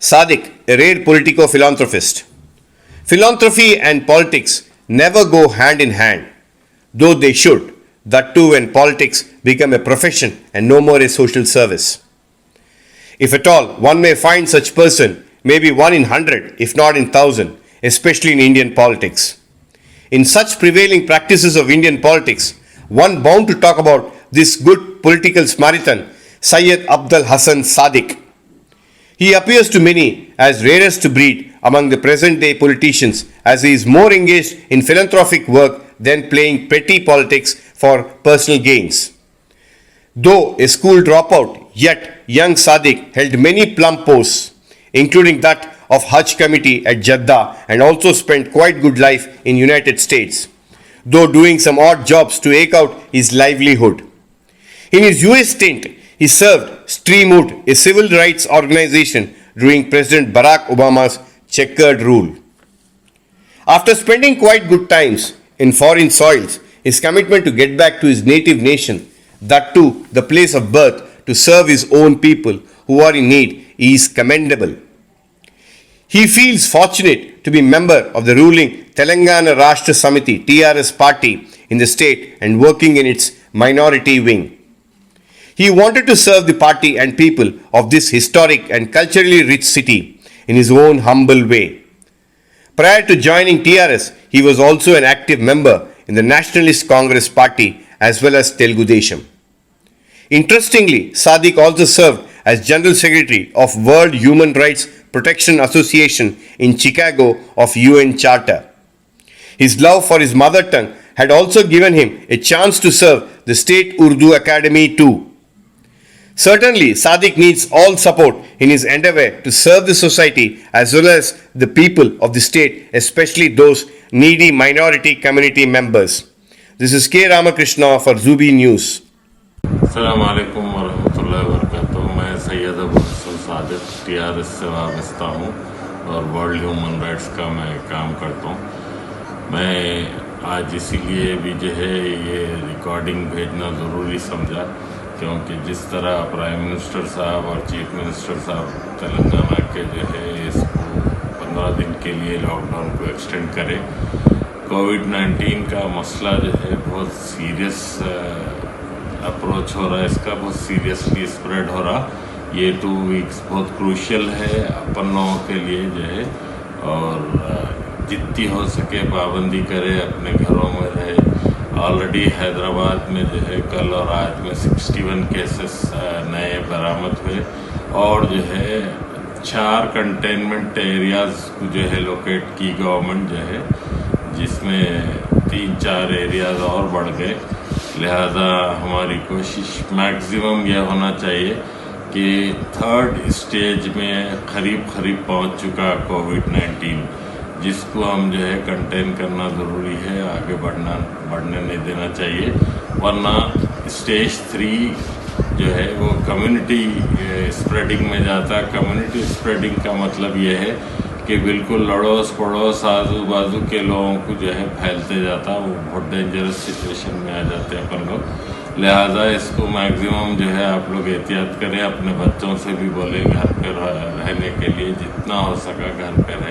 Sadiq, a rare politico philanthropist. Philanthropy and politics never go hand in hand, though they should, that too when politics become a profession and no more a social service. If at all, one may find such person, maybe 1 in 100, if not in 1,000, especially in Indian politics. In such prevailing practices of Indian politics, one bound to talk about this good political Samaritan, Syed Abdul Hasan Sadiq. He appears to many as rarest to breed among the present day politicians, as he is more engaged in philanthropic work than playing petty politics for personal gains. Though a school dropout, yet young Sadiq held many plum posts, including that of Hajj committee at Jeddah, and also spent quite good life in United States, though doing some odd jobs to eke out his livelihood. In his US stint, he served Streamwood, a civil rights organization during President Barack Obama's checkered rule. After spending quite good times in foreign soils, his commitment to get back to his native nation, that too the place of birth, to serve his own people who are in need, is commendable. He feels fortunate to be member of the ruling Telangana Rashtra Samiti TRS party in the state and working in its minority wing. He wanted to serve the party and people of this historic and culturally rich city in his own humble way. Prior to joining TRS, he was also an active member in the Nationalist Congress Party as well as Telugu Desam. Interestingly, Sadiq also served as General Secretary of World Human Rights Protection Association in Chicago of UN Charter. His love for his mother tongue had also given him a chance to serve the State Urdu Academy too. Certainly, Sadiq needs all support in his endeavor to serve the society as well as the people of the state, especially those needy minority community members. This is K. Ramakrishna for Zubi News. अस्सलामु अलैकुम वरहमतुल्लाहि वबरकातुहू। मैं Syed Abu Hasan Sadiq TRS से वाबस्ता हूँ और world human rights का मैं काम करता हूँ। मैं आज इसीलिए भी जो है ये रिकॉर्डिंग भेजना ज़रूरी समझा, क्योंकि जिस तरह प्राइम मिनिस्टर साहब और चीफ मिनिस्टर साहब तेलंगाना के जो है इसको 15 दिन के लिए लॉकडाउन को एक्सटेंड करें। कोविड-19 का मसला जो है बहुत सीरियस अप्रोच हो रहा है, इसका बहुत सीरियसली स्प्रेड हो रहा। ये 2 वीक्स बहुत क्रूशियल है अपन लोगों के लिए जो है, और जितनी हो सके पाबंदी करे, अपने घरों में रहे। ऑलरेडी हैदराबाद में जो है कल और आज में 61 केसेस नए बरामद हुए, और जो है 4 कंटेनमेंट एरियाज़ जो है लोकेट की गवर्नमेंट जो है, जिसमें 3-4 एरियाज़ और बढ़ गए। लिहाजा हमारी कोशिश मैक्सिमम यह होना चाहिए कि 3rd स्टेज में करीब पहुंच चुका कोविड-19, जिसको हम जो है कंटेन करना ज़रूरी है, आगे बढ़ने नहीं देना चाहिए, वरना स्टेज 3 जो है वो कम्युनिटी स्प्रेडिंग में जाता। कम्युनिटी स्प्रेडिंग का मतलब ये है कि बिल्कुल अड़ोस पड़ोस आजू बाजू के लोगों को जो है फैलते जाता, वो बहुत डेंजरस सिचुएशन में आ जाते हैं अपन लोग। लिहाजा इसको मैक्सिमम जो है आप लोग एहतियात करें, अपने बच्चों से भी बोले घर पे रहने के लिए, जितना हो सका घर पे रहें।